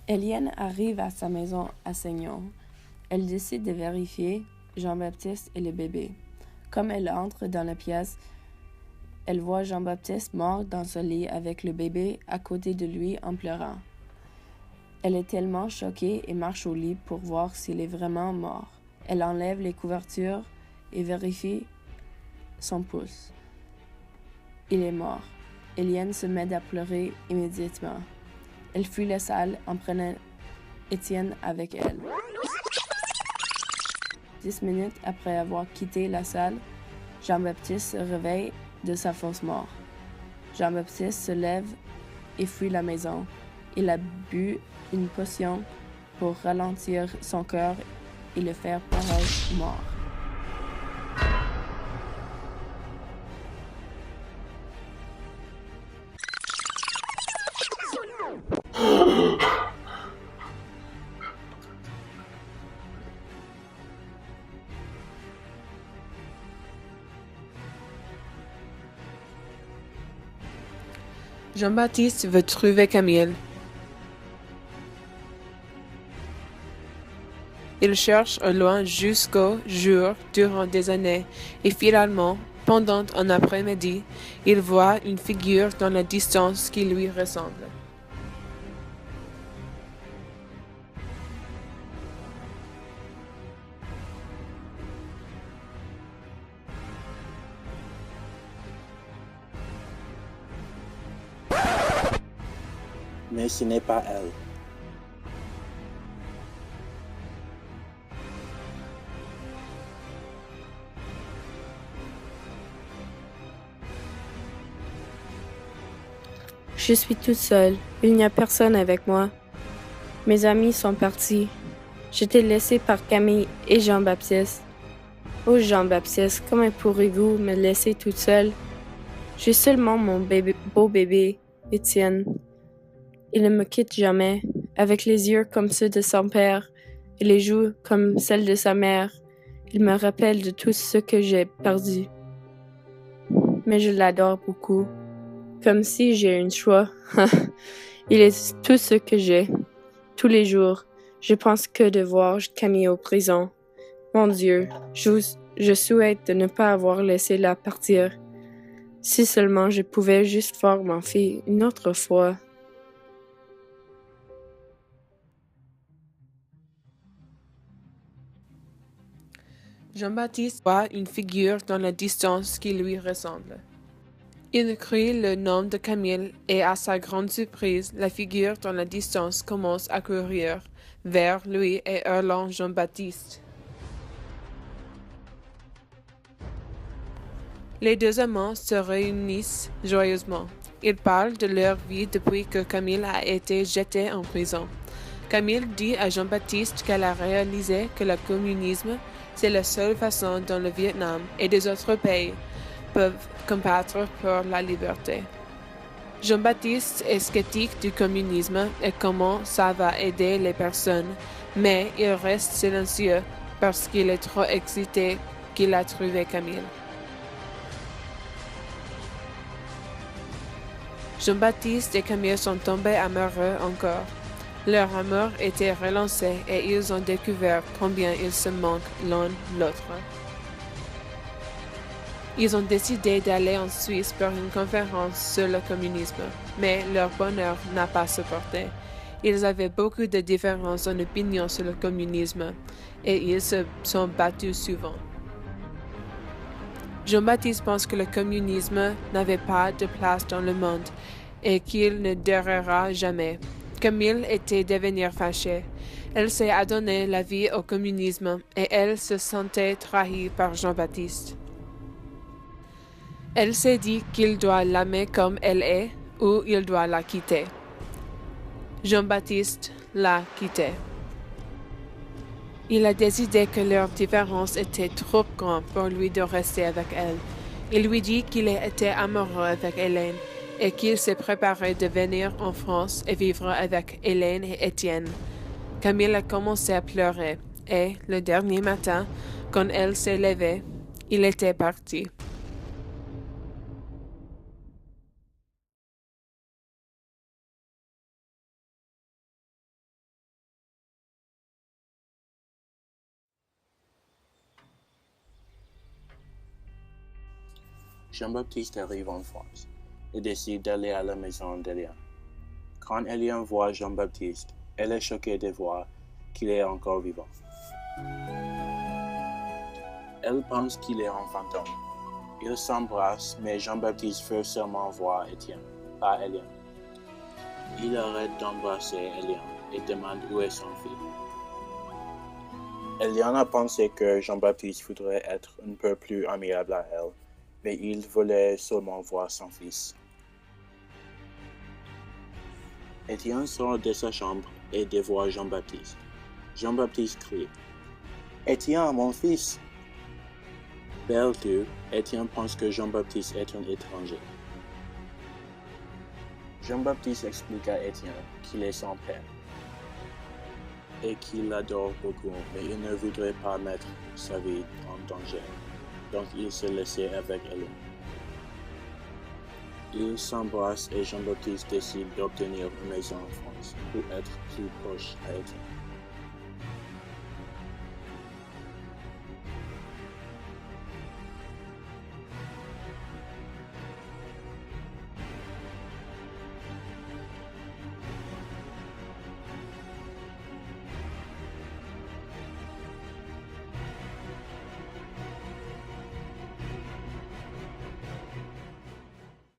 Éliane arrive à sa maison à Seignon. Elle décide de vérifier Jean-Baptiste et le bébé. Comme elle entre dans la pièce, elle voit Jean-Baptiste mort dans son lit avec le bébé à côté de lui en pleurant. Elle est tellement choquée et marche au lit pour voir s'il est vraiment mort. Elle enlève les couvertures et vérifie son pouce. Il est mort. Éliane se met à pleurer immédiatement. Elle fuit la salle en prenant Étienne avec elle. 10 minutes après avoir quitté la salle, Jean-Baptiste se réveille de sa fausse mort. Jean-Baptiste se lève et fuit la maison. Il a bu une potion pour ralentir son cœur et le faire paraître mort. Jean-Baptiste veut trouver Camille. Il cherche au loin jusqu'au jour durant des années et finalement, pendant un après-midi, il voit une figure dans la distance qui lui ressemble. Mais ce n'est pas elle. Je suis toute seule. Il n'y a personne avec moi. Mes amis sont partis. J'étais laissée par Camille et Jean-Baptiste. Oh Jean-Baptiste, comment pourrez-vous me laisser toute seule? J'ai seulement mon beau bébé, Étienne. Il ne me quitte jamais, avec les yeux comme ceux de son père et les joues comme celles de sa mère. Il me rappelle de tout ce que j'ai perdu. Mais je l'adore beaucoup. Comme si j'ai un choix. Il est tout ce que j'ai. Tous les jours, je pense que de voir Camille en prison. Mon Dieu, je souhaite de ne pas avoir laissé la partir. Si seulement je pouvais juste voir mon fils une autre fois. Jean-Baptiste voit une figure dans la distance qui lui ressemble. Il crie le nom de Camille et à sa grande surprise, la figure dans la distance commence à courir vers lui et hurlant Jean-Baptiste. Les deux amants se réunissent joyeusement. Ils parlent de leur vie depuis que Camille a été jetée en prison. Camille dit à Jean-Baptiste qu'elle a réalisé que le communisme, c'est la seule façon dont le Vietnam et des autres pays peuvent combattre pour la liberté. Jean-Baptiste est sceptique du communisme et comment ça va aider les personnes, mais il reste silencieux parce qu'il est trop excité qu'il a trouvé Camille. Jean-Baptiste et Camille sont tombés amoureux encore. Leur amour était relancé et ils ont découvert combien ils se manquent l'un l'autre. Ils ont décidé d'aller en Suisse pour une conférence sur le communisme, mais leur bonheur n'a pas supporté. Ils avaient beaucoup de différences en opinion sur le communisme et ils se sont battus souvent. Jean-Baptiste pense que le communisme n'avait pas de place dans le monde et qu'il ne durera jamais. Camille était devenue fâchée. Elle s'est adonnée la vie au communisme et elle se sentait trahie par Jean-Baptiste. Elle s'est dit qu'il doit l'aimer comme elle est ou il doit la quitter. Jean-Baptiste l'a quittée. Il a décidé que leur différence était trop grande pour lui de rester avec elle. Il lui dit qu'il était amoureux avec Hélène et qu'il s'est préparé de venir en France et vivre avec Hélène et Étienne. Camille a commencé à pleurer et, le dernier matin, quand elle s'est levée, il était parti. Jean-Baptiste arrive en France et décide d'aller à la maison d'Éliane. Quand Éliane voit Jean-Baptiste, elle est choquée de voir qu'il est encore vivant. Elle pense qu'il est un fantôme. Ils s'embrassent, mais Jean-Baptiste veut seulement voir Étienne, pas Éliane. Il arrête d'embrasser Éliane et demande où est son fils. Éliane a pensé que Jean-Baptiste voudrait être un peu plus amiable à elle, mais il voulait seulement voir son fils. Étienne sort de sa chambre et dévoile Jean-Baptiste. Jean-Baptiste crie « Étienne, mon fils !» Perdu, Étienne pense que Jean-Baptiste est un étranger. Jean-Baptiste explique à Étienne qu'il est son père et qu'il l'adore beaucoup, mais il ne voudrait pas mettre sa vie en danger, donc il se laissait avec elle. Ils s'embrassent et Jean-Baptiste décide d'obtenir une maison en France pour être plus proche à Étienne.